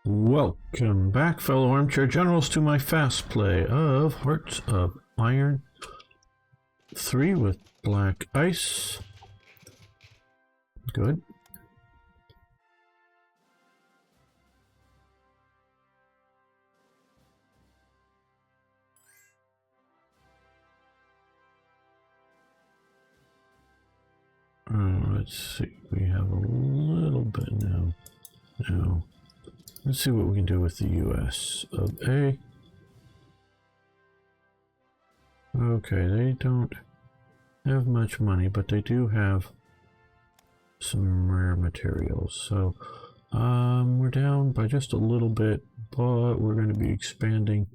Welcome back, fellow armchair generals, to my fast play of Hearts of Iron 3 with black ice. Good. Let's see, we have a little bit now. Let's see what we can do with the US of A. Okay, they don't have much money, but they do have some rare materials. So we're down by just a little bit, but we're going to be expanding.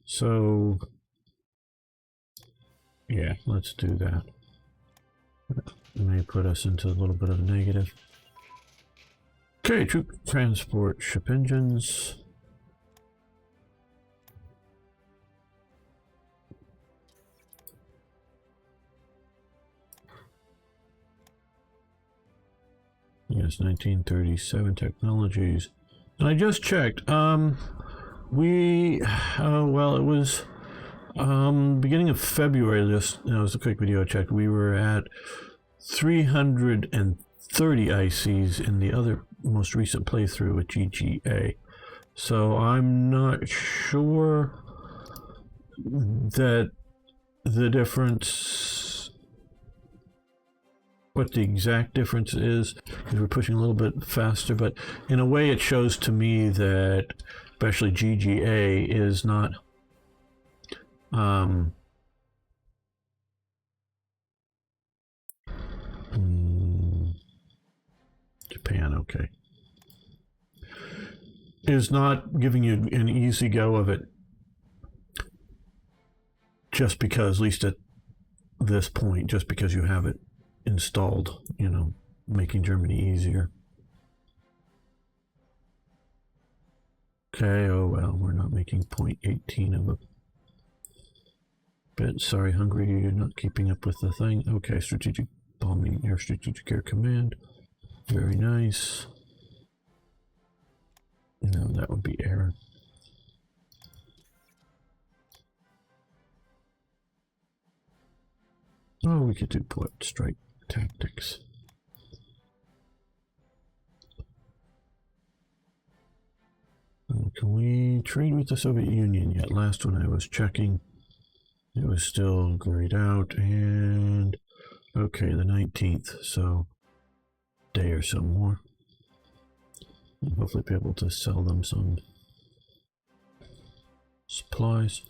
So yeah, let's do that. It may put us into a little bit of a negative. Okay, troop transport ship engines. Yes, 1937 technologies. And I just checked. Well, it was beginning of February. This was a quick video check. We were at 330 ICs in the other most recent playthrough with GGA. So I'm not sure that the difference, what the exact difference is, because we're pushing a little bit faster, but in a way it shows to me that especially GGA is not Japan, okay, is not giving you an easy go of it just because, at least at this point, just because you have it installed, you know, making Germany easier. Okay, oh well, we're not making 0.18 of a bit. Sorry, Hungary, you're not keeping up with the thing. Okay, strategic bombing, air strategic air command. Very nice. No, that would be air. Oh, we could do port strike tactics. Can we trade with the Soviet Union yet? Last one I was checking, it was still grayed out. And okay, the 19th, so a day or so more. And hopefully be able to sell them some supplies.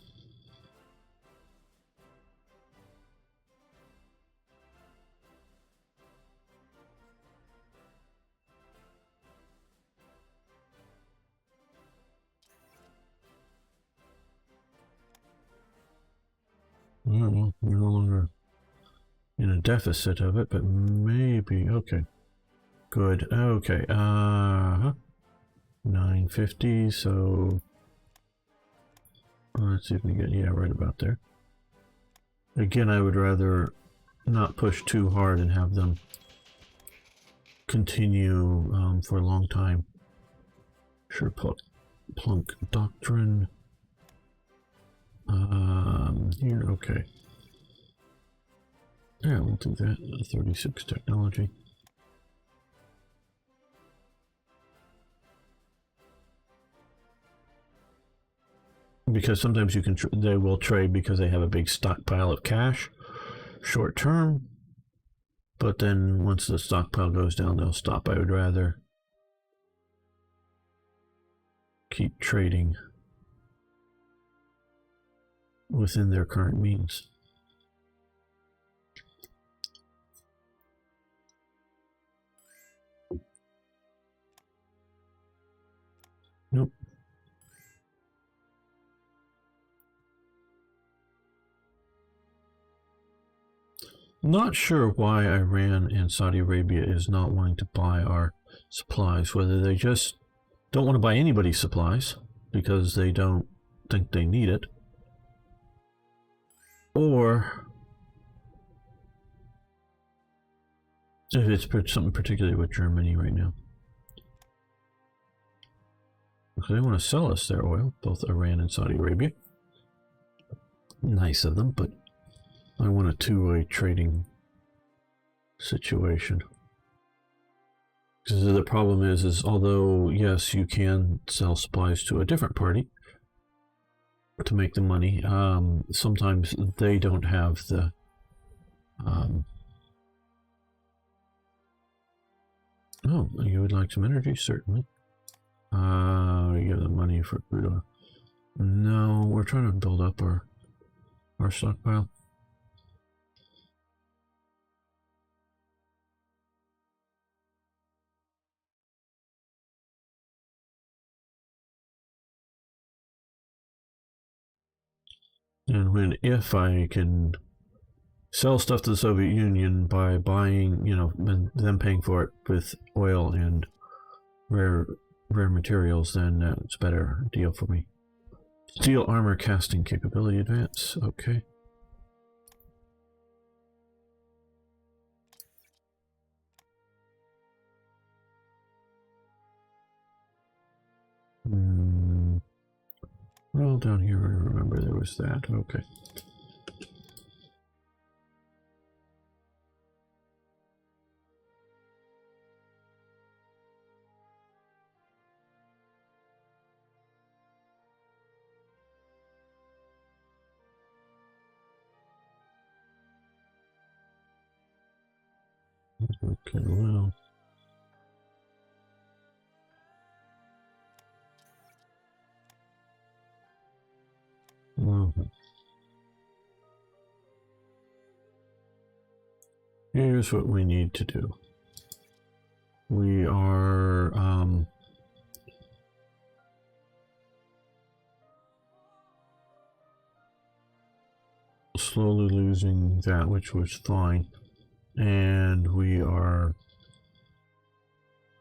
Well, we're no longer in a deficit of it, but maybe. Okay, good. Okay, 950. So let's see if we can get, yeah, right about there. Again, I would rather not push too hard and have them continue for a long time. Sure, plunk doctrine. Here, okay. Yeah, we'll do that. 36 technology. Because sometimes you can, they will trade because they have a big stockpile of cash, short term. But then once the stockpile goes down, they'll stop. I would rather keep trading within their current means. Nope. Not sure why Iran and Saudi Arabia is not wanting to buy our supplies, whether they just don't want to buy anybody's supplies because they don't think they need it, or if it's something particularly with Germany right now. They want to sell us their oil, both Iran and Saudi Arabia. Nice of them, but I want a two-way trading situation. Because the problem is although, yes, you can sell supplies to a different party to make the money, sometimes they don't have the oh, you would like some energy? Certainly. You have the money for crude oil. No, we're trying to build up our stockpile. And if I can sell stuff to the Soviet Union by buying, and them paying for it with oil and rare materials, then it's a better deal for me. Steel armor casting capability advance. Okay. Well, down here, I remember there was that. Okay. Okay, well. Here's what we need to do. We are slowly losing that, which was fine, and we are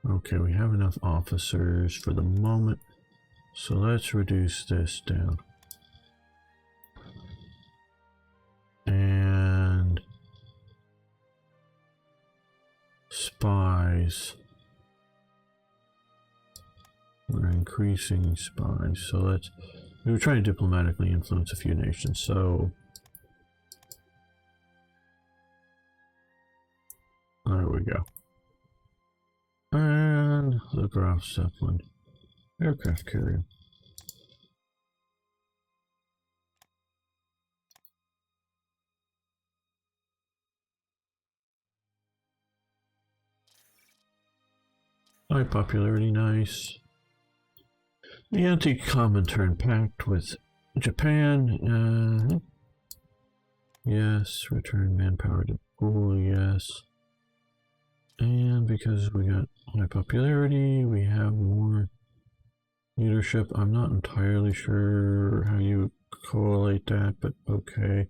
okay. We have enough officers for the moment, so let's reduce this down. And spies, we're increasing spies, so we were trying to diplomatically influence a few nations, so there we go. And the Graf Zeppelin aircraft carrier. High popularity, nice. The anti-Comintern pact with Japan. Yes, return manpower to pool, yes. And because we got high popularity, we have more leadership. I'm not entirely sure how you correlate that, but okay.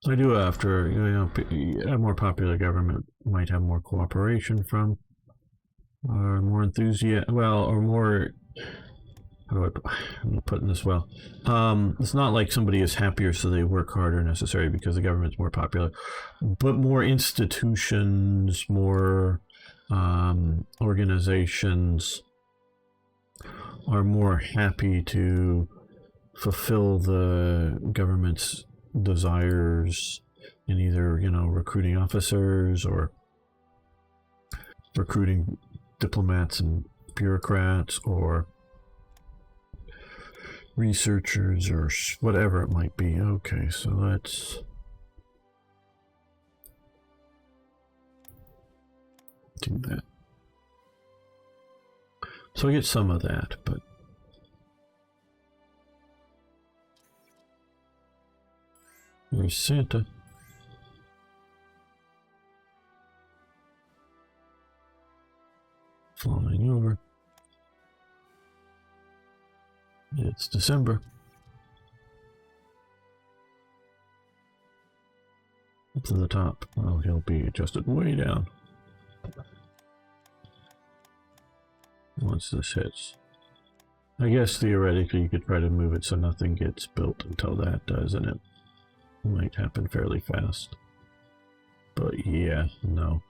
I do after, a more popular government might have more cooperation from, or more enthusiasm, or more, how do I'm putting this well? It's not like somebody is happier so they work harder necessarily because the government's more popular, but more institutions, more organizations are more happy to fulfill the government's desires in either, recruiting officers or recruiting diplomats and bureaucrats or researchers or whatever it might be. Okay, so let's do that. So I get some of that, but there's Santa. Flying over. It's December. Up to the top. Well, he'll be adjusted way down once this hits. I guess theoretically you could try to move it so nothing gets built until that does, and it might happen fairly fast. But yeah, no.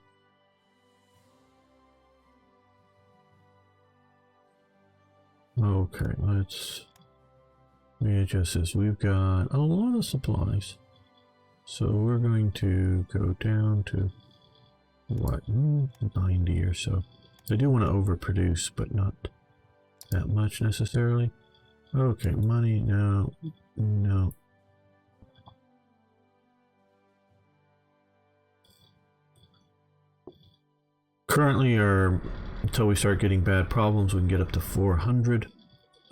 Okay, let's readjust this. We've got a lot of supplies. So we're going to go down to what, 90 or so. I do want to overproduce, but not that much necessarily. Okay, money, no, no. Currently, until we start getting bad problems, we can get up to 400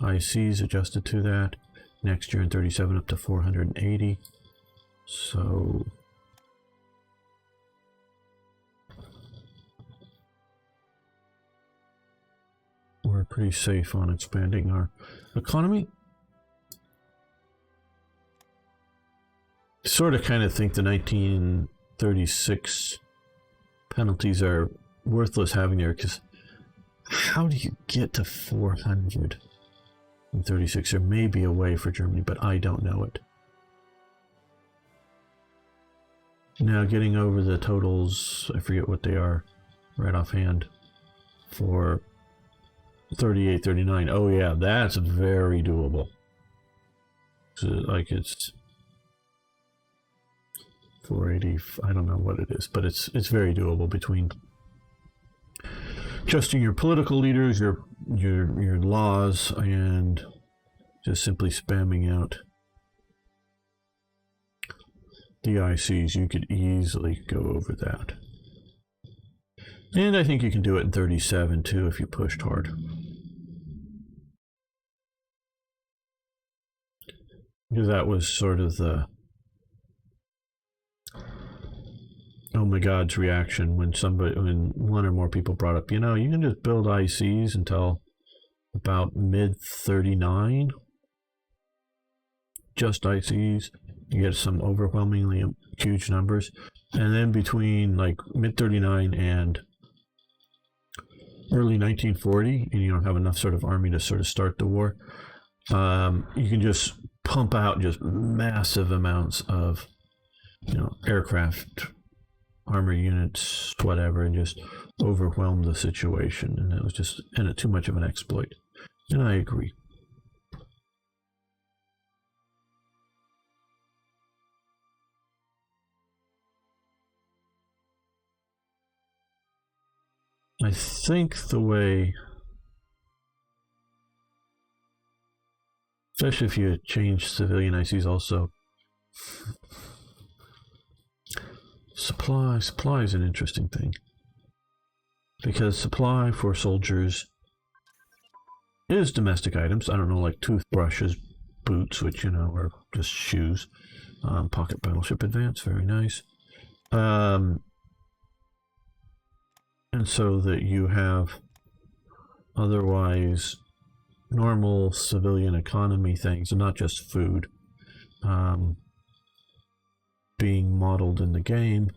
ICs adjusted to that. Next year in 37 up to 480. So we're pretty safe on expanding our economy. Sort of kind of think the 1936 penalties are worthless having there, because how do you get to 436? There may be a way for Germany, but I don't know it. Now getting over the totals, I forget what they are right offhand, for 38, 39. Oh yeah, that's very doable. So like it's 480, I don't know what it is, but it's very doable between adjusting your political leaders, your laws, and just simply spamming out the ICs. You could easily go over that. And I think you can do it in 37 too if you pushed hard. Because that was sort of the oh my god's reaction when one or more people brought up, you know, you can just build ICs until about mid 39, just ICs. You get some overwhelmingly huge numbers, and then between like mid 39 and early 1940, and you don't have enough sort of army to sort of start the war, you can just pump out just massive amounts of, you know, aircraft, armor units, whatever, and just overwhelm the situation. And it was just too much of an exploit. And I agree. I think the way, especially if you change civilian ICs also, supply is an interesting thing, because supply for soldiers is domestic items. I don't know, like toothbrushes, boots, which, you know, are just shoes. Pocket battleship advance, very nice. And so that you have otherwise normal civilian economy things, and not just food, being modeled in the game.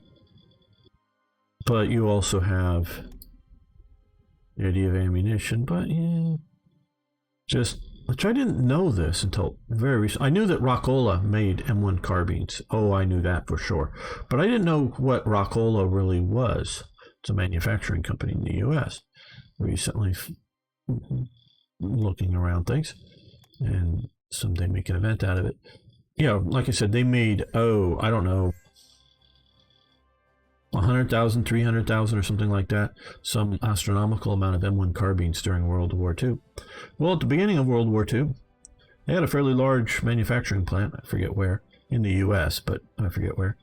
But you also have the idea of ammunition, but yeah, just, which I didn't know this until very recent. I knew that Rockola made M1 carbines. Oh, I knew that for sure. But I didn't know what Rockola really was. It's a manufacturing company in the US. Recently looking around things, and someday make an event out of it. You know, like I said, they made, I don't know, 100,000, 300,000 or something like that, some astronomical amount of M1 carbines during World War II. Well, at the beginning of World War II, they had a fairly large manufacturing plant, I forget where, in the US, but I forget where.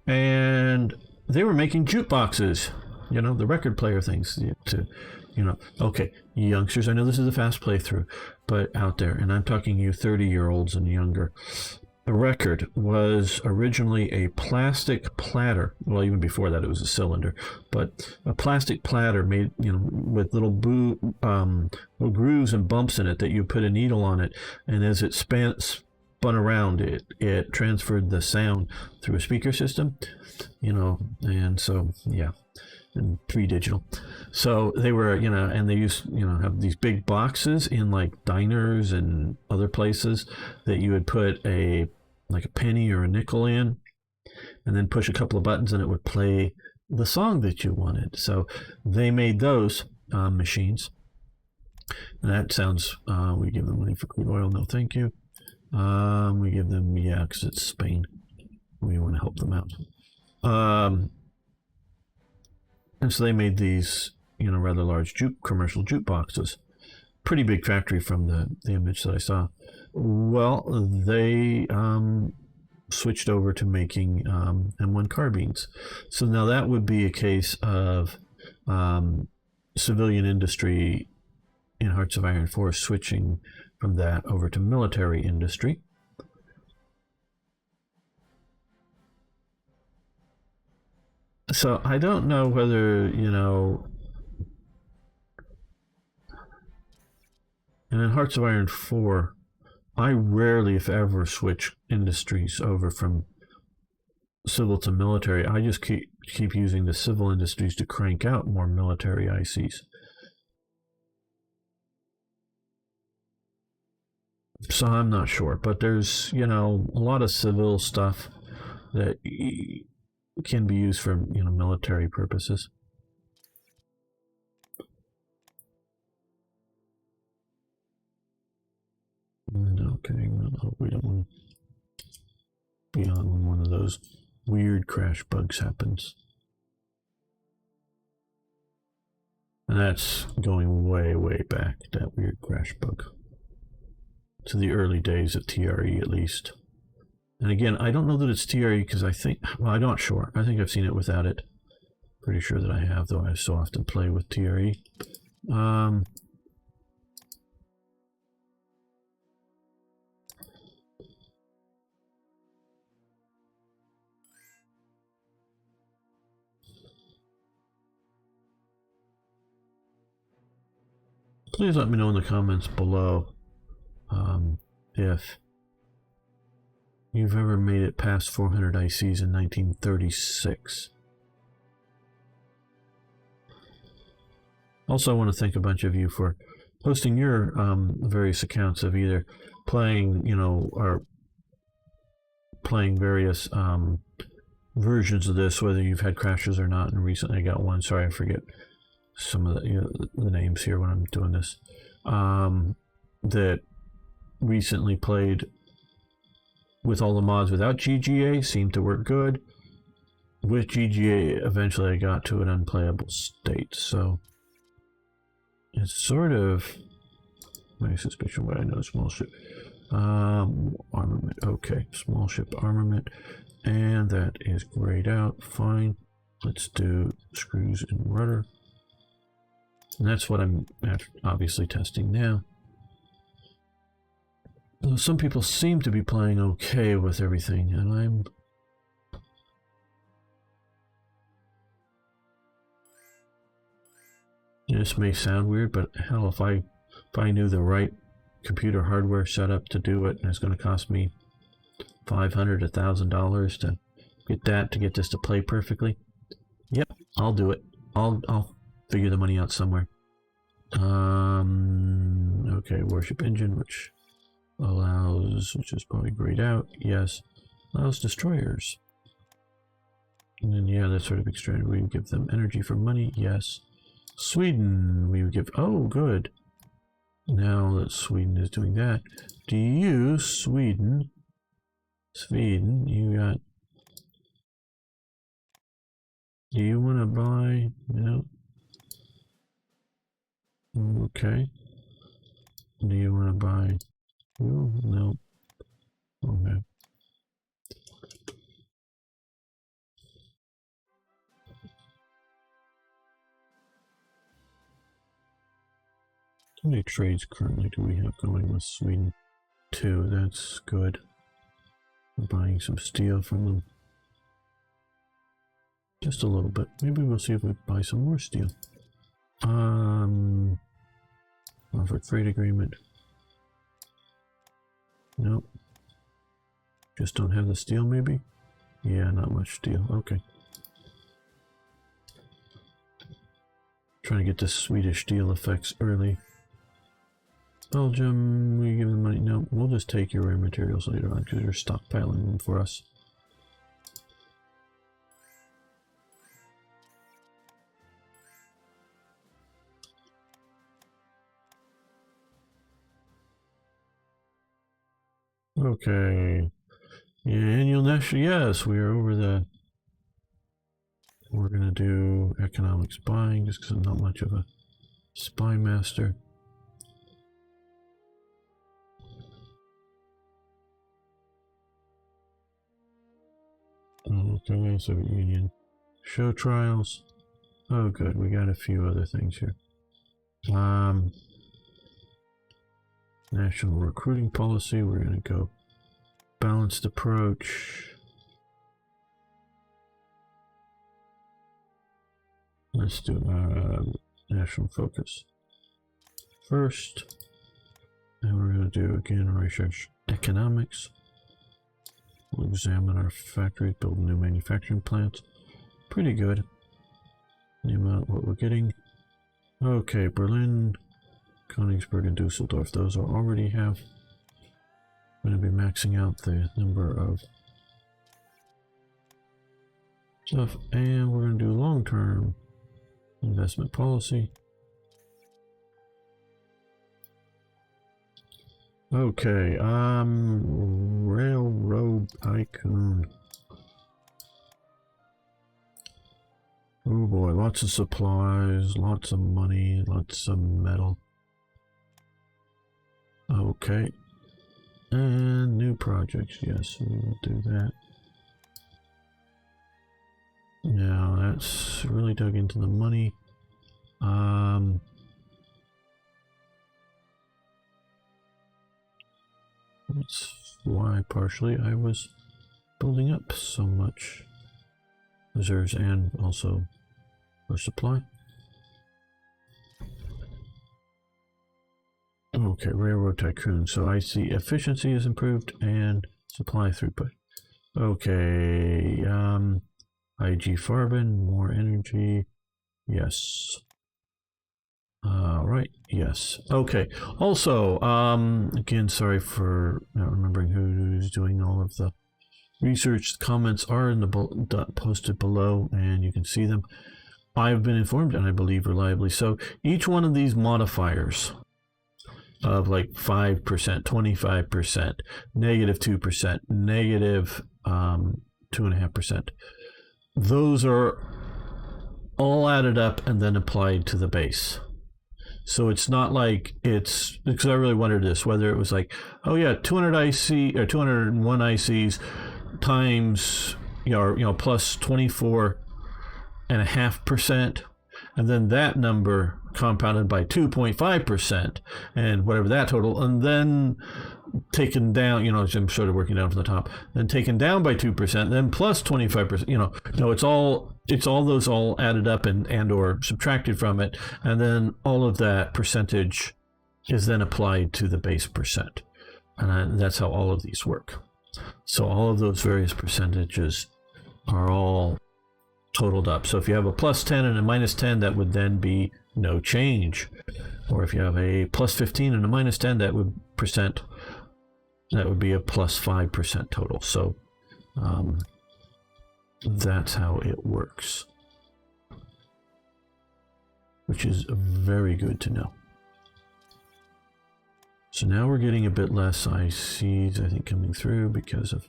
And they were making jukeboxes, you know, the record player things, to, you know, okay, youngsters, I know this is a fast playthrough, but out there, and I'm talking you 30-year-olds and younger, the record was originally a plastic platter. Well, even before that, it was a cylinder, but a plastic platter made, you know, with little grooves and bumps in it that you put a needle on it, and as it spun around, it transferred the sound through a speaker system, you know, and so yeah, and 3 digital. So they were, you know, and they used, you know, have these big boxes in like diners and other places that you would put like a penny or a nickel in, and then push a couple of buttons and it would play the song that you wanted. So they made those machines, And that sounds, we give them money for crude oil. No, thank you. We give them, yeah, because it's Spain. We want to help them out. And so they made these, rather large commercial jukeboxes. Pretty big factory from the image that I saw. Well, they switched over to making M1 carbines. So now that would be a case of civilian industry in Hearts of Iron 4 switching from that over to military industry. So I don't know whether, and in Hearts of Iron 4, I rarely, if ever, switch industries over from civil to military. I just keep using the civil industries to crank out more military ICs. So I'm not sure, but there's, a lot of civil stuff that can be used for, military purposes. Okay, well, we don't want to be on when one of those weird crash bugs happens. And that's going way, way back, that weird crash bug. To the early days of TRE, at least. And again, I don't know that it's TRE because I'm not sure. I think I've seen it without it. Pretty sure that I have, though I so often play with TRE. Please let me know in the comments below if you've ever made it past 400 ICs in 1936. Also, I want to thank a bunch of you for posting your various accounts of either playing, or playing various versions of this, whether you've had crashes or not. And recently I got one. Sorry, I forget some of the names here when I'm doing this. That recently played with all the mods without GGA, seemed to work good. With GGA, eventually I got to an unplayable state. So it's sort of my suspicion, but I know small ship armament. Okay, small ship armament, and that is grayed out. Fine. Let's do screws and rudder. And that's what I'm obviously testing now. Some people seem to be playing okay with everything, and this may sound weird, but hell, if I knew the right computer hardware setup to do it, and it's going to cost me $500, $1,000 to get this to play perfectly, yep, I'll do it. I'll figure the money out somewhere. Okay, warship engine, which is probably grayed out. Yes, allows destroyers. And then yeah, that's sort of extended. We would give them energy for money. Yes. Sweden, we would give. Oh, good. Now that Sweden is doing that, do you Sweden? You got. Do you want to buy? No. Okay. Do you want to buy? Oh, no. Okay. How many trades currently do we have going with Sweden? 2. That's good. We're buying some steel from them. Just a little bit. Maybe we'll see if we buy some more steel. Offered freight agreement. Nope. Just don't have the steel, maybe? Yeah, not much steel. Okay. Trying to get the Swedish steel effects early. Belgium, we give them money. No, we'll just take your rare materials later on because you're stockpiling them for us. Okay. Yeah, annual national. Yes, we are over the. We're gonna do economics buying just because I'm not much of a spy master. Okay, Soviet Union show trials. Oh, good. We got a few other things here. National recruiting policy. We're gonna go balanced approach. Let's do national focus first. And we're going to do again research economics. We'll examine our factories, build new manufacturing plants. Pretty good. The amount what we're getting. Okay, Berlin, Königsberg, and Dusseldorf. Those are already have. I'm going to be maxing out the number of stuff, and we're going to do long-term investment policy. Okay, railroad tycoon. Oh boy, lots of supplies, lots of money, lots of metal. Okay. And new projects, yes, we will do that. Now that's really dug into the money. That's why partially I was building up so much reserves and also for supply. Okay, railroad tycoon. So I see efficiency is improved and supply throughput. Okay, IG Farben, more energy. Yes. Right. Yes. Okay. Also, again, sorry for not remembering who's doing all of the research. The comments are in the posted below, and you can see them. I've been informed, and I believe reliably. So each one of these modifiers of like 5%, 25%, -2%, -2.5%, those are all added up and then applied to the base. So it's not like it's, because I really wondered this, whether it was like, oh yeah, 200 IC or 201 ICs times, plus 24.5%, and then that number compounded by 2.5% and whatever that total, and then taken down, I'm sort of working down from the top, then taken down by 2%, then plus 25%, no, it's all those all added up and or subtracted from it, and then all of that percentage is then applied to the base percent, and that's how all of these work. So all of those various percentages are all totaled up. So if you have a plus 10 and a minus 10, that would then be no change. Or if you have a plus 15 and a minus 10, that would be a plus 5% total. So that's how it works, which is very good to know. So now we're getting a bit less ICs, I think, coming through because of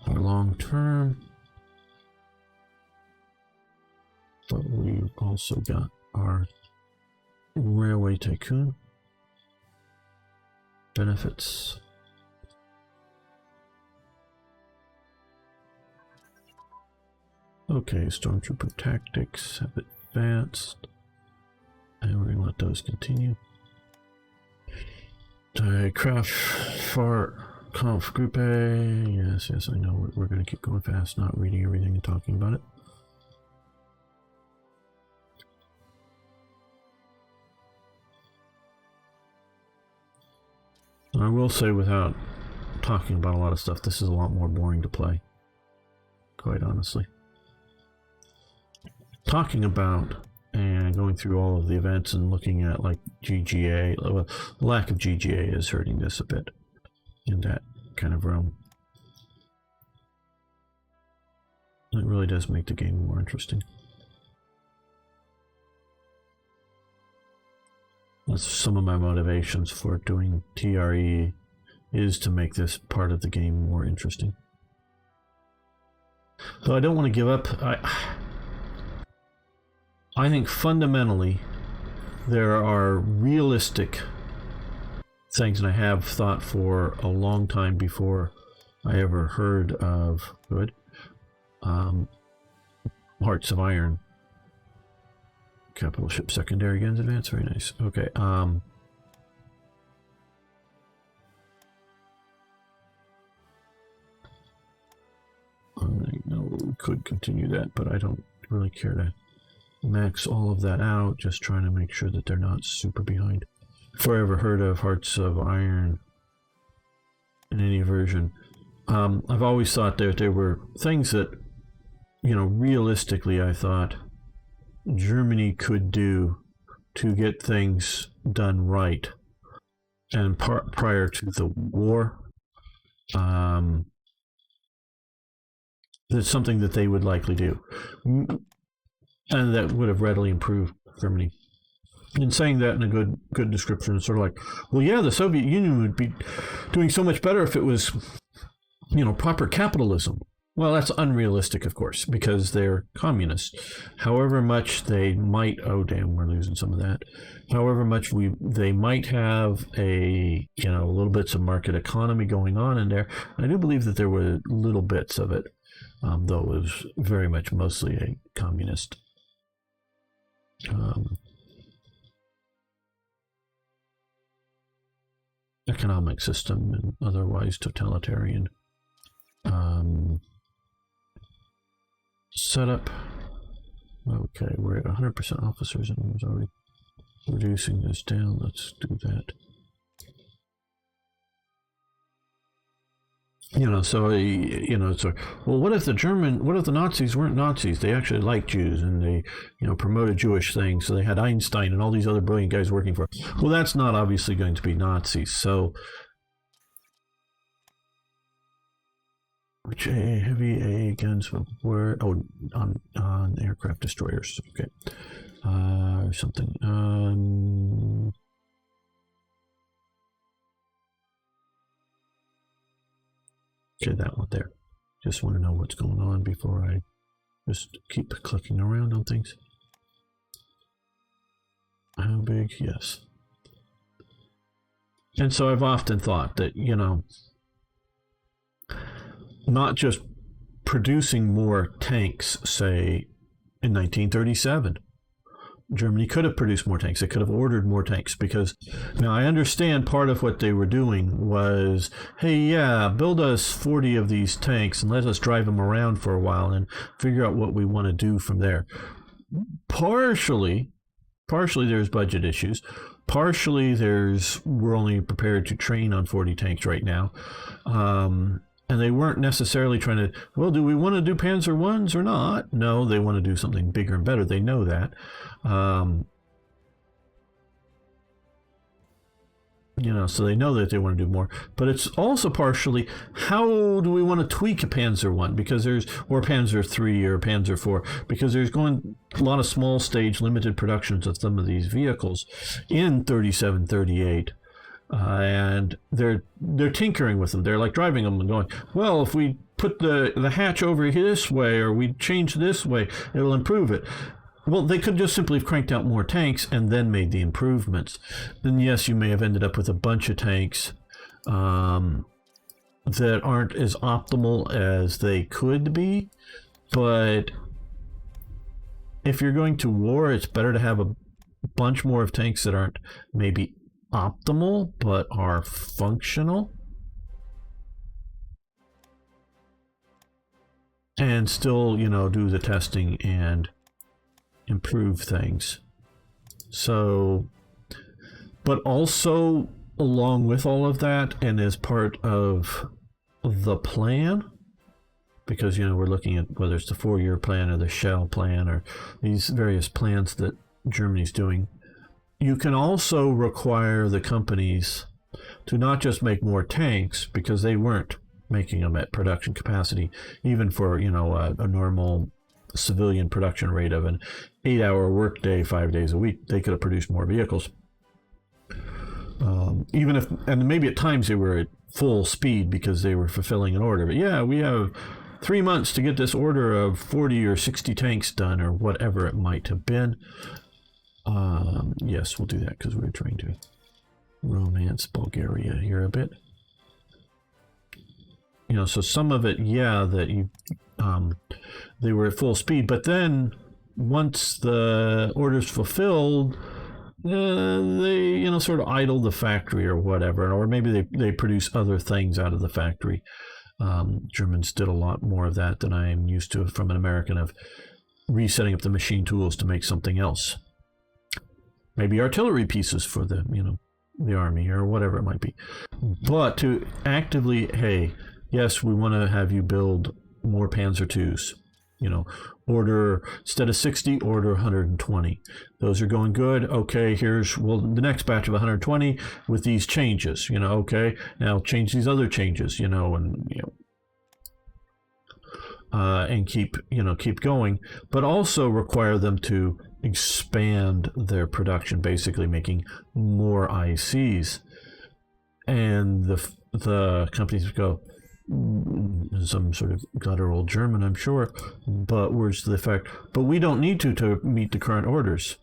our long term. But we've also got our railway tycoon benefits. Okay, stormtrooper tactics have advanced, and we're going to let those continue. Craft for Conf Group A. Yes, I know. We're going to keep going fast, not reading everything and talking about it. I will say, without talking about a lot of stuff, this is a lot more boring to play, quite honestly. Talking about and going through all of the events and looking at like GGA, well, lack of GGA is hurting this a bit in that kind of realm. It really does make the game more interesting. That's some of my motivations for doing TRE is to make this part of the game more interesting. Though I don't want to give up. I think fundamentally there are realistic things, and I have thought for a long time before I ever heard of Hearts of Iron. Capital ship secondary guns advance, very nice. Okay, I know we could continue that, but I don't really care to max all of that out, just trying to make sure that they're not super behind. If I ever heard of Hearts of Iron in any version, I've always thought that there were things that, realistically I thought Germany could do to get things done right. And prior to the war, that's something that they would likely do. And that would have readily improved Germany. In saying that in a good description, it's sort of like, well, yeah, the Soviet Union would be doing so much better if it was, proper capitalism. Well, that's unrealistic, of course, because they're communists. However much they might, oh damn, we're losing some of that. However much they might have a little bits of market economy going on in there. I do believe that there were little bits of it, though it was very much mostly a communist. Economic system and otherwise totalitarian setup. Okay, we're at 100% officers and we're already reducing this down. Let's do that. So well, what if the Nazis weren't Nazis? They actually liked Jews and they, promoted Jewish things. So they had Einstein and all these other brilliant guys working for them. Well, that's not obviously going to be Nazis. So, which heavy AA guns were on aircraft destroyers. Okay, something. Okay, that one there. Just want to know what's going on before I just keep clicking around on things. How big? Yes. And so I've often thought that, not just producing more tanks, say, in 1937. Germany could have produced more tanks. They could have ordered more tanks because now I understand part of what they were doing was, hey, yeah, build us 40 of these tanks and let us drive them around for a while and figure out what we want to do from there. Partially there's budget issues. Partially we're only prepared to train on 40 tanks right now. And they weren't necessarily trying to, well, do we want to do Panzer Is or not? No, they want to do something bigger and better. They know that. So they know that they want to do more. But it's also partially, how do we want to tweak a Panzer I? Or Panzer III or Panzer IV, because there's going a lot of small stage limited productions of some of these vehicles in 37, 38. And they're tinkering with them. They're like driving them and going, well, if we put the hatch over this way or we change this way, it'll improve it. Well, they could just simply have cranked out more tanks and then made the improvements. Then yes, you may have ended up with a bunch of tanks that aren't as optimal as they could be. But if you're going to war, it's better to have a bunch more of tanks that aren't maybe optimal but are functional and still do the testing and improve things. So, but also along with all of that and as part of the plan, because we're looking at whether it's the 4-year plan or the Shell plan or these various plans that Germany's doing, you can also require the companies to not just make more tanks, because they weren't making them at production capacity, even for a normal civilian production rate of an 8-hour workday, 5 days a week. They could have produced more vehicles. even if, and maybe at times they were at full speed because they were fulfilling an order. But yeah, we have 3 months to get this order of 40 or 60 tanks done, or whatever it might have been. Yes, we'll do that because we're trying to romance Bulgaria here a bit. You know, so some of it, yeah, that you, they were at full speed, but then once the order's fulfilled, they, you know, sort of idle the factory or whatever, or maybe they produce other things out of the factory. Germans did a lot more of that than I am used to from an American, of resetting up the machine tools to make something else. Maybe artillery pieces for the, you know, the army or whatever it might be. But to actively, hey, yes, we want to have you build more Panzer IIs. You know, order, instead of 60, order 120. Those are going good. Okay, here's, well, the next batch of 120 with these changes. You know, okay, now change these other changes. You know, and and keep going, but also require them to expand their production, basically making more ICs. And the companies go, some sort of guttural German, I'm sure, but words to the effect, but we don't need to meet the current orders.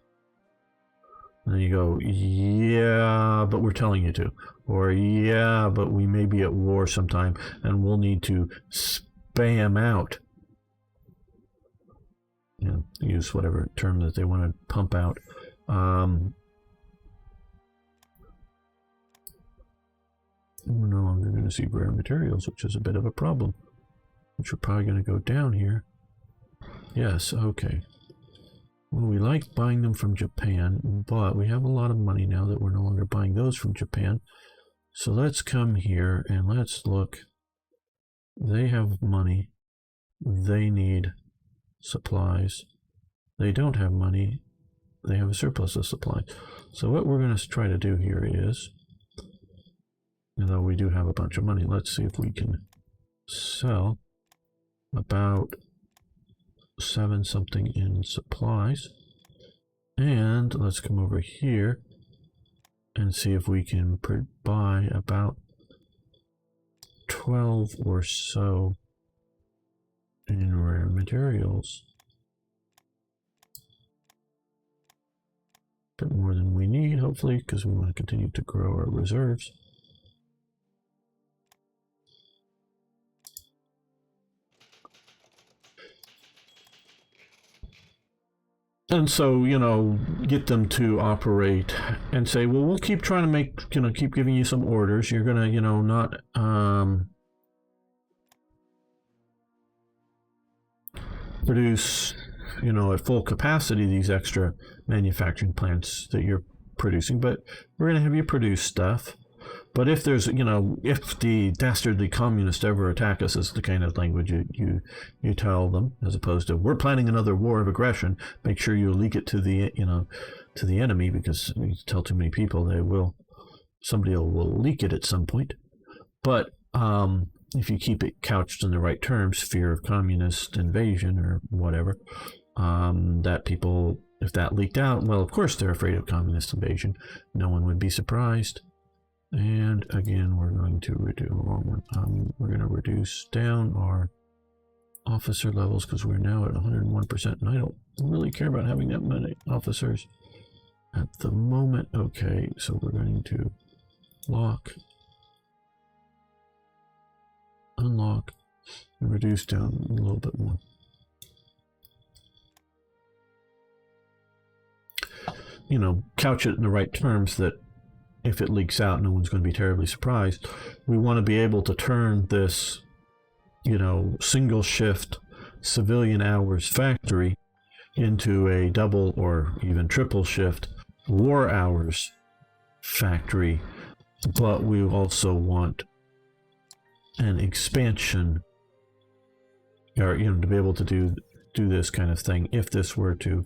And you go, yeah, but we're telling you to. Or, yeah, but we may be at war sometime and we'll need to spam out. You know, use whatever term that they want to pump out. We're no longer going to see rare materials, which is a bit of a problem, which we're probably going to go down here. Yes, okay. Well, we like buying them from Japan, but we have a lot of money now that we're no longer buying those from Japan. So let's come here and let's look. They have money. They need supplies. They don't have money. They have a surplus of supplies. So what we're going to try to do here is, although we do have a bunch of money, let's see if we can sell about 7 something in supplies. And let's come over here and see if we can buy about 12 or so in rare materials. A bit more than we need, hopefully, because we want to continue to grow our reserves. And so, you know, get them to operate and say, well, we'll keep trying to make, you know, keep giving you some orders. You're going to, you know, not produce, you know, at full capacity these extra manufacturing plants that you're producing, but we're going to have you produce stuff. But if there's, you know, if the dastardly communists ever attack us, is the kind of language you tell them, as opposed to, we're planning another war of aggression. Make sure you leak it to the, you know, to the enemy, because you tell too many people, they will, somebody will leak it at some point. But if you keep it couched in the right terms, fear of communist invasion or whatever, that people, if that leaked out, well, of course they're afraid of communist invasion. No one would be surprised. And again, we're going to reduce down our officer levels, because we're now at 101%, and I don't really care about having that many officers at the moment. Okay, so we're going to lock, unlock, and reduce down a little bit more. You know, couch it in the right terms that if it leaks out, no one's going to be terribly surprised. We want to be able to turn this, you know, single shift civilian hours factory into a double or even triple shift war hours factory. But we also want an expansion, or, you know, to be able to do this kind of thing if this were to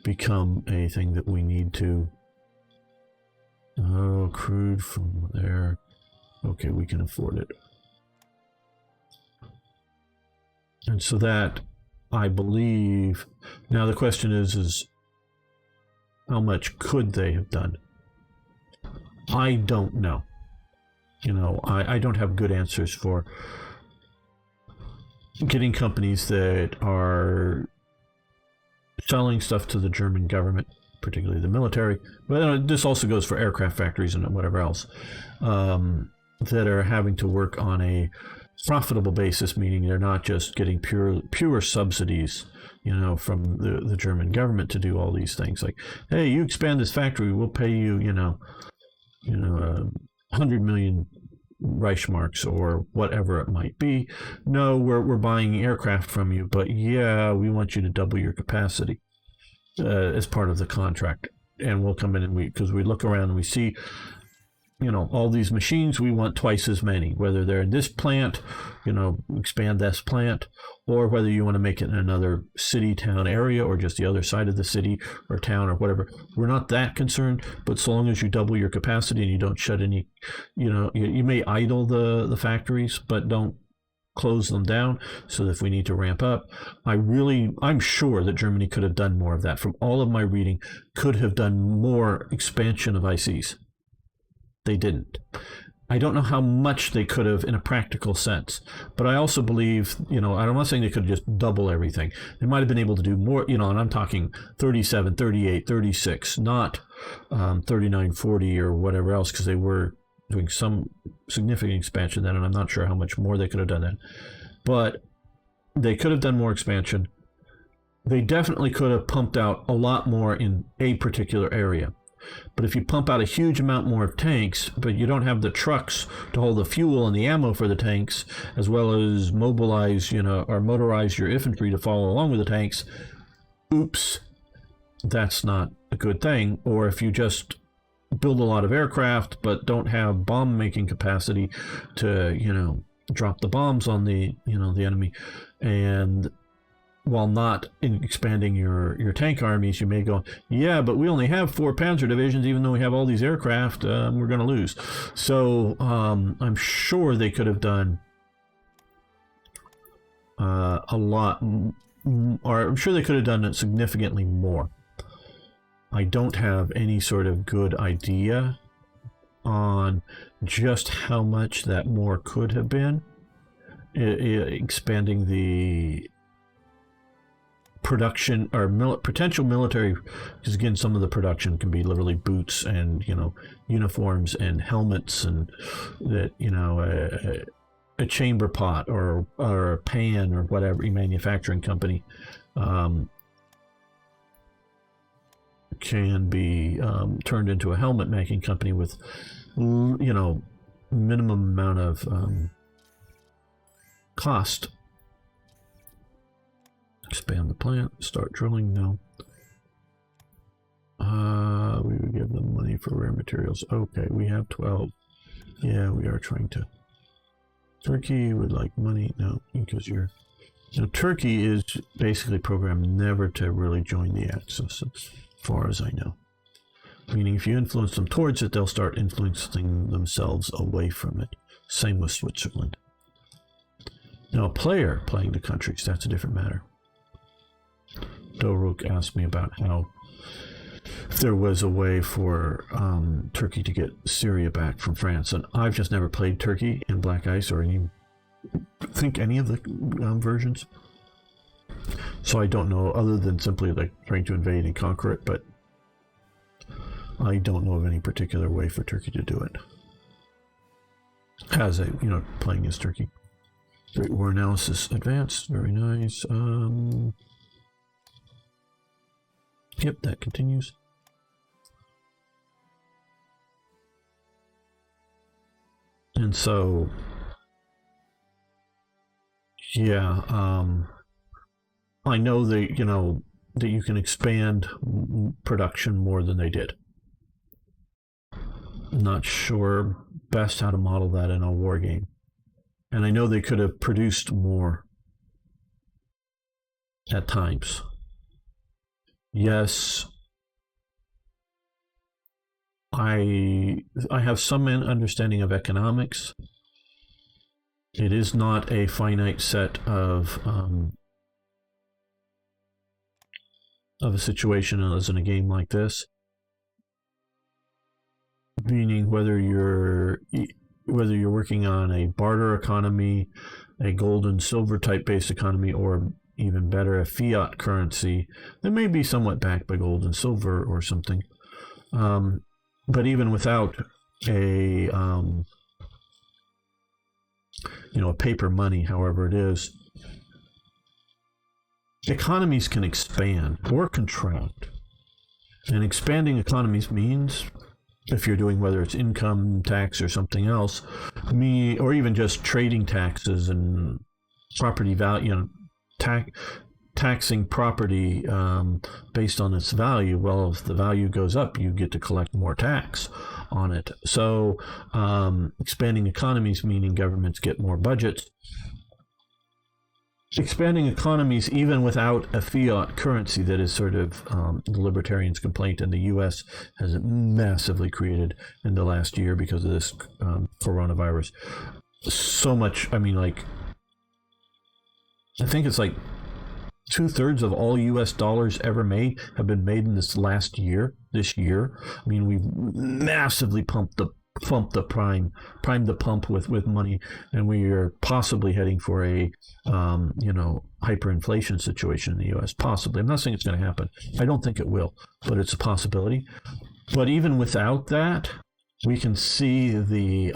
become a thing that we need to. Oh, crude from there. Okay, we can afford it. And so that, I believe, now the question is how much could they have done? I don't know. I don't have good answers for getting companies that are selling stuff to the German government, particularly the military, but this also goes for aircraft factories and whatever else, that are having to work on a profitable basis, meaning they're not just getting pure subsidies, from the German government to do all these things. Like, hey, you expand this factory, we'll pay you, 100 million Reichsmarks or whatever it might be. No, we're buying aircraft from you, but yeah, we want you to double your capacity as part of the contract. And we'll come in and because we look around and we see, all these machines, we want twice as many, whether they're in this plant, expand this plant, or whether you want to make it in another city, town area, or just the other side of the city or town or whatever. We're not that concerned, but so long as you double your capacity and you don't shut any, you may idle the factories, but don't close them down, so that if we need to ramp up. I'm sure that Germany could have done more of that. From all of my reading, could have done more expansion of ICs. They didn't. I don't know how much they could have in a practical sense, but I also believe, I'm not saying they could have just double everything. They might have been able to do more, and I'm talking 37, 38, 36, not 39, 40 or whatever else, because they were doing some significant expansion then, and I'm not sure how much more they could have done then. But they could have done more expansion. They definitely could have pumped out a lot more in a particular area. But if you pump out a huge amount more of tanks, but you don't have the trucks to hold the fuel and the ammo for the tanks, as well as mobilize, or motorize your infantry to follow along with the tanks, oops, that's not a good thing. Or if you just build a lot of aircraft, but don't have bomb-making capacity to, drop the bombs on the enemy, and while not expanding your tank armies, you may go, yeah, but we only have 4 Panzer divisions, even though we have all these aircraft, we're going to lose. So I'm sure they could have done a lot, or I'm sure they could have done it significantly more. I don't have any sort of good idea on just how much that more could have been. Expanding the production or potential military, because again, some of the production can be literally boots and uniforms and helmets, and that a chamber pot or a pan or whatever manufacturing company can be turned into a helmet making company with minimum amount of cost. Expand the plant, start drilling. No. We would give them money for rare materials. Okay, we have 12. Yeah, we are trying to. Turkey would like money. No, because Turkey is basically programmed never to really join the Axis, as far as I know. Meaning if you influence them towards it, they'll start influencing themselves away from it. Same with Switzerland. Now, a player playing the countries, that's a different matter. Doruk asked me about how if there was a way for Turkey to get Syria back from France, and I've just never played Turkey in Black Ice or any of the versions, so I don't know, other than simply like trying to invade and conquer it, but I don't know of any particular way for Turkey to do it as playing as Turkey. Great War Analysis Advanced, very nice. Yep, that continues. And so, yeah, I know that, that you can expand production more than they did. Not sure best how to model that in a war game. And I know they could have produced more at times. Yes, I have some understanding of economics. It is not a finite set of a situation as in a game like this. meaning whether you're working on a barter economy, a gold and silver type based economy, or even better, a fiat currency that may be somewhat backed by gold and silver or something. But even without a a paper money, however it is, economies can expand or contract. And expanding economies means, if you're doing whether it's income tax or something else, or even just trading taxes and property value, taxing property based on its value. Well, if the value goes up, you get to collect more tax on it. So expanding economies meaning governments get more budgets. Expanding economies even without a fiat currency, that is sort of the libertarians' complaint, and the U.S. has massively created in the last year because of this coronavirus. So much, I think it's like 2/3 of all U.S. dollars ever made have been made in this year. I mean, we've massively primed the pump with money, and we are possibly heading for a hyperinflation situation in the U.S. Possibly. I'm not saying it's going to happen. I don't think it will, but it's a possibility. But even without that, we can see the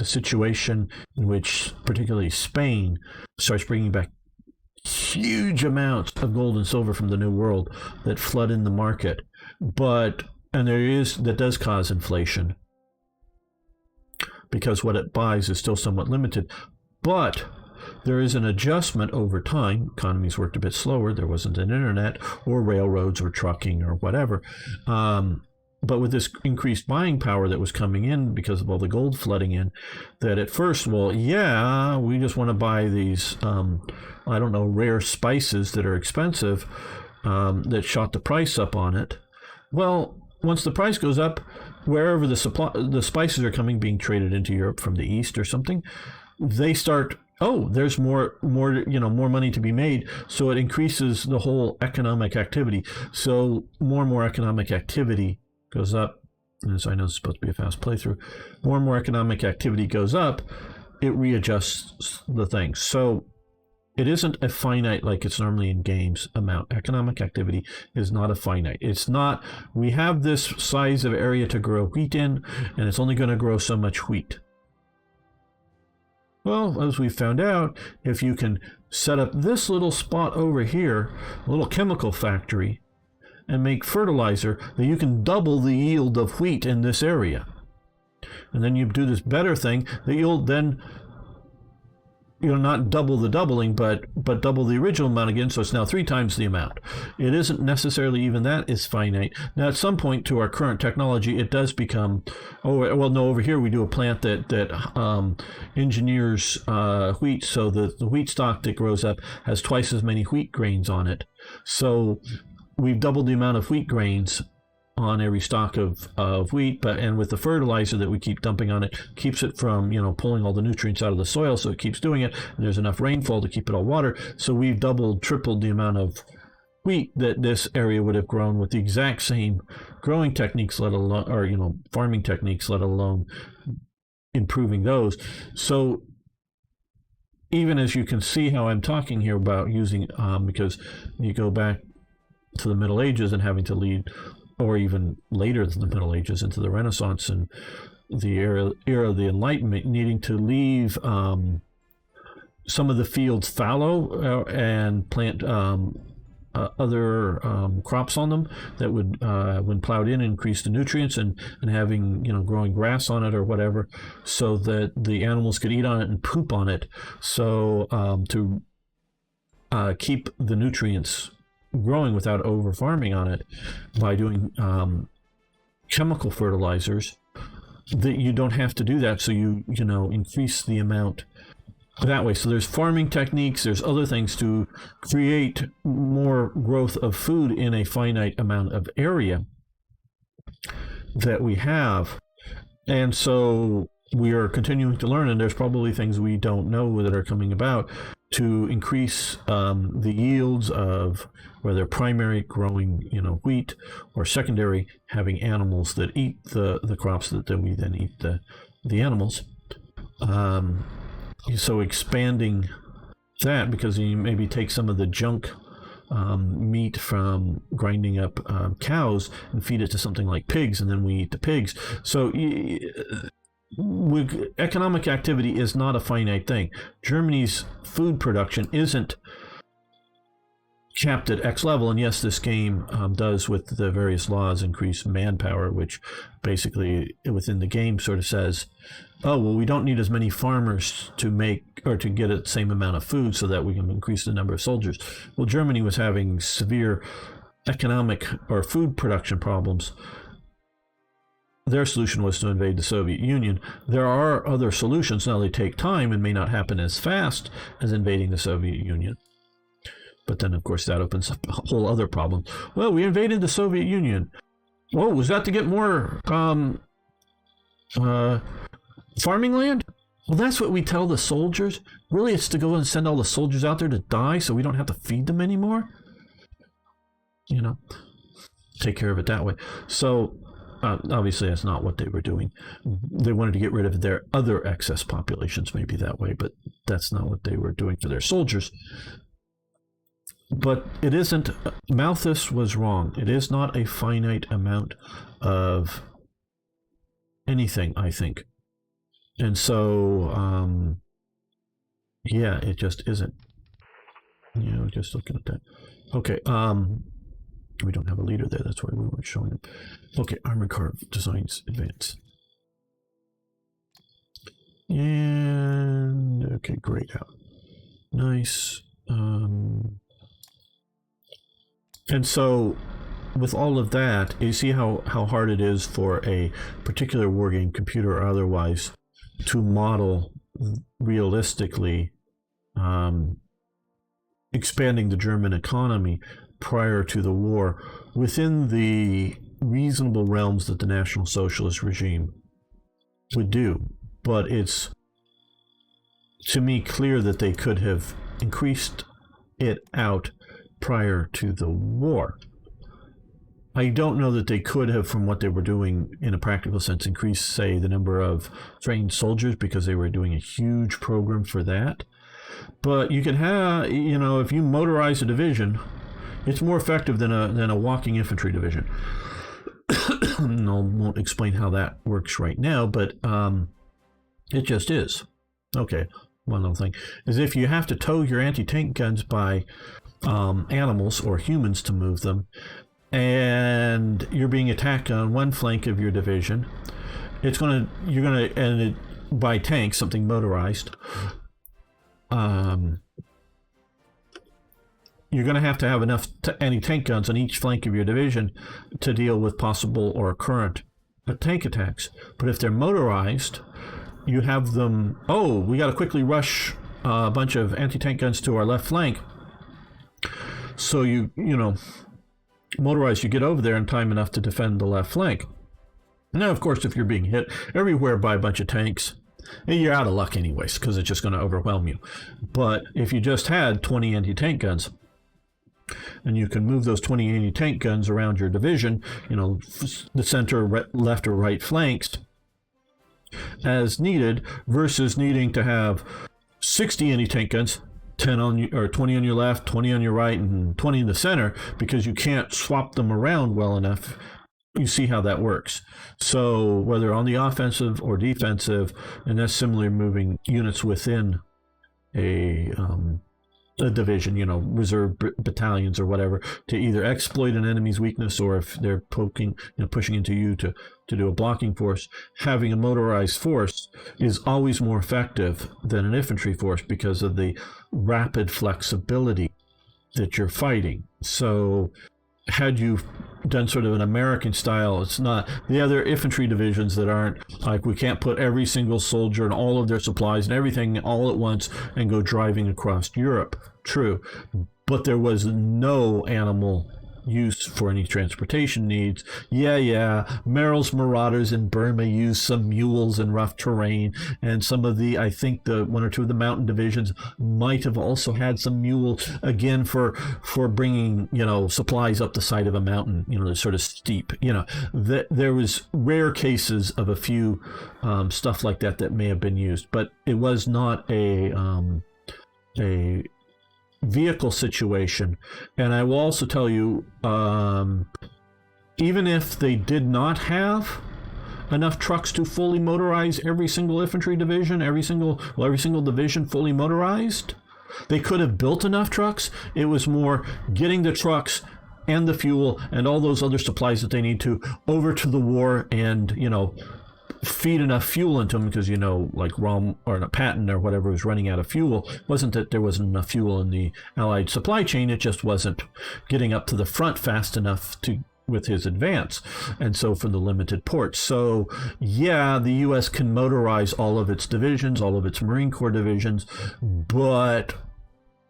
situation in which particularly Spain starts bringing back huge amounts of gold and silver from the New World that flood in the market. That does cause inflation, because what it buys is still somewhat limited. But there is an adjustment over time. Economies worked a bit slower. There wasn't an internet or railroads or trucking or whatever. But with this increased buying power that was coming in because of all the gold flooding in, that at first, we just want to buy these, rare spices that are expensive, that shot the price up on it. Well, once the price goes up, wherever the spices are being traded into Europe from the east or something, they start, there's more money to be made. So it increases the whole economic activity. So more and more economic activity goes up. As I know, it's supposed to be a fast playthrough. More and more economic activity goes up, it readjusts the things. So it isn't a finite, like it's normally in games, amount. Economic activity is not a finite. It's not, we have this size of area to grow wheat in, and it's only going to grow so much wheat. Well, as we found out, if you can set up this little spot over here, a little chemical factory, and make fertilizer, then you can double the yield of wheat in this area. And then you do this better thing that you'll then, not double the doubling, but double the original amount again, so it's now 3 times the amount. It isn't necessarily even that is finite. Now, at some point to our current technology, it does become, over here we do a plant that engineers wheat, so that the wheat stock that grows up has twice as many wheat grains on it. So we've doubled the amount of wheat grains on every stalk of wheat, and with the fertilizer that we keep dumping on it, keeps it from pulling all the nutrients out of the soil, so it keeps doing it, and there's enough rainfall to keep it all water. So we've tripled the amount of wheat that this area would have grown with the exact same growing techniques, let alone, or farming techniques, let alone improving those. So even as you can see how I'm talking here about using, because you go back to the Middle Ages and having to lead, or even later than the Middle Ages, into the Renaissance and the era of the Enlightenment, needing to leave some of the fields fallow and plant other crops on them that would, when plowed in, increase the nutrients, and having growing grass on it or whatever, so that the animals could eat on it and poop on it, so to keep the nutrients growing without over farming on it, by doing chemical fertilizers, that you don't have to do that, so you increase the amount that way. So there's farming techniques, there's other things to create more growth of food in a finite amount of area that we have. And so we are continuing to learn, and there's probably things we don't know that are coming about to increase the yields of whether primary growing, wheat, or secondary having animals that eat the crops that then we then eat the animals. So expanding that, because you maybe take some of the junk meat from grinding up cows and feed it to something like pigs, and then we eat the pigs. So economic activity is not a finite thing. Germany's food production isn't capped at X level, and yes, this game does, with the various laws, increase manpower, which basically within the game sort of says, oh, well, we don't need as many farmers to make or to get the same amount of food so that we can increase the number of soldiers. Well, Germany was having severe economic or food production problems. Their solution was to invade the Soviet Union. There are other solutions. Now, they take time and may not happen as fast as invading the Soviet Union. But then, of course, that opens up a whole other problem. Well, we invaded the Soviet Union. Oh, was that to get more farming land? Well, that's what we tell the soldiers. Really, it's to go and send all the soldiers out there to die so we don't have to feed them anymore? Take care of it that way. So, obviously, that's not what they were doing. They wanted to get rid of their other excess populations, maybe that way, but that's not what they were doing for their soldiers. But it isn't. Malthus was wrong. It is not a finite amount of anything, I think. And so, yeah, it just isn't. Just looking at that. Okay, we don't have a leader there. That's why we weren't showing him. Okay, armored car designs advance. And, okay, grayed out. Nice. And so, with all of that, you see how hard it is for a particular wargame, computer or otherwise, to model realistically expanding the German economy prior to the war within the reasonable realms that the National Socialist regime would do. But it's, to me, clear that they could have increased it out prior to the war. I don't know that they could have, from what they were doing in a practical sense, increased, say, the number of trained soldiers, because they were doing a huge program for that. But you can have, if you motorize a division, it's more effective than a walking infantry division. I won't explain how that works right now, but it just is. Okay, one little thing is, if you have to tow your anti-tank guns by animals or humans to move them, and you're being attacked on one flank of your division, by tanks, something motorized, you're going to have enough anti-tank guns on each flank of your division to deal with possible or current tank attacks. But if they're motorized, you have them, we got to quickly rush a bunch of anti-tank guns to our left flank. So motorized, you get over there in time enough to defend the left flank. Now, of course, if you're being hit everywhere by a bunch of tanks, you're out of luck anyways, because it's just going to overwhelm you. But if you just had 20 anti-tank guns, and you can move those 20 anti-tank guns around your division, the center, left, or right flanks as needed, versus needing to have 60 anti-tank guns, 10 on you, or 20 on your left, 20 on your right, and 20 in the center, because you can't swap them around well enough. You see how that works. So whether on the offensive or defensive, and that's similarly moving units within a division, reserve battalions or whatever, to either exploit an enemy's weakness, or if they're pushing into you to do a blocking force, having a motorized force is always more effective than an infantry force because of the rapid flexibility that you're fighting. So had you done sort of an American style, it's not the other infantry divisions that aren't like, we can't put every single soldier and all of their supplies and everything all at once and go driving across Europe. True. But there was no animal use for any transportation needs. Yeah, Merrill's Marauders in Burma used some mules in rough terrain, and some of the, I think the one or two of the mountain divisions might have also had some mules, again, for bringing, supplies up the side of a mountain, that's sort of steep. There was rare cases of a few stuff like that may have been used, but it was not a vehicle situation. And I will also tell you, even if they did not have enough trucks to fully motorize every single infantry division, every single division fully motorized, they could have built enough trucks. It was more getting the trucks and the fuel and all those other supplies that they need to over to the war, and feed enough fuel into them, because like Rom or Patton or whatever was running out of fuel. It wasn't that there wasn't enough fuel in the Allied supply chain, it just wasn't getting up to the front fast enough with his advance, and so for the limited ports. So yeah, the U.S. can motorize all of its divisions, all of its Marine Corps divisions, but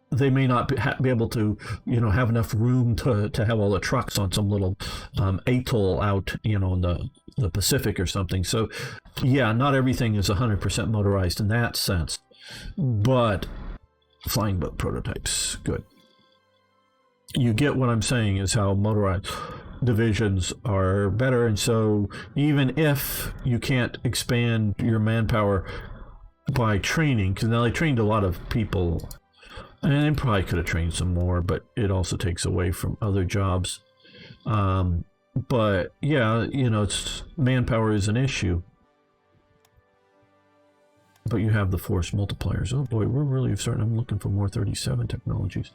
they may not be able to, have enough room to have all the trucks on some little atoll out, in the Pacific or something. So yeah, not everything is 100% motorized in that sense, but flying boat prototypes, good. You get what I'm saying, is how motorized divisions are better. And so even if you can't expand your manpower by training, because now they trained a lot of people, and they probably could have trained some more, but it also takes away from other jobs. But yeah, it's manpower is an issue. But you have the force multipliers. Oh boy, we're really starting. I'm looking for more 37 technologies.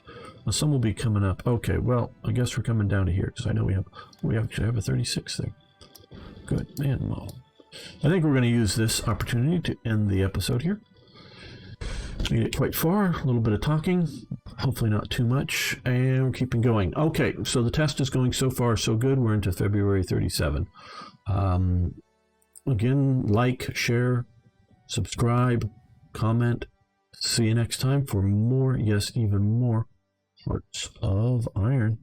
Some will be coming up. Okay, well, I guess we're coming down to here, because I know we actually have a 36 thing. Good, man. Well, I think we're going to use this opportunity to end the episode here. Made it quite far, a little bit of talking, hopefully not too much, and we're keeping going. Okay, so the test is going so far so good. We're into February 37. Again, like, share, subscribe, comment. See you next time for more, yes, even more Hearts of Iron.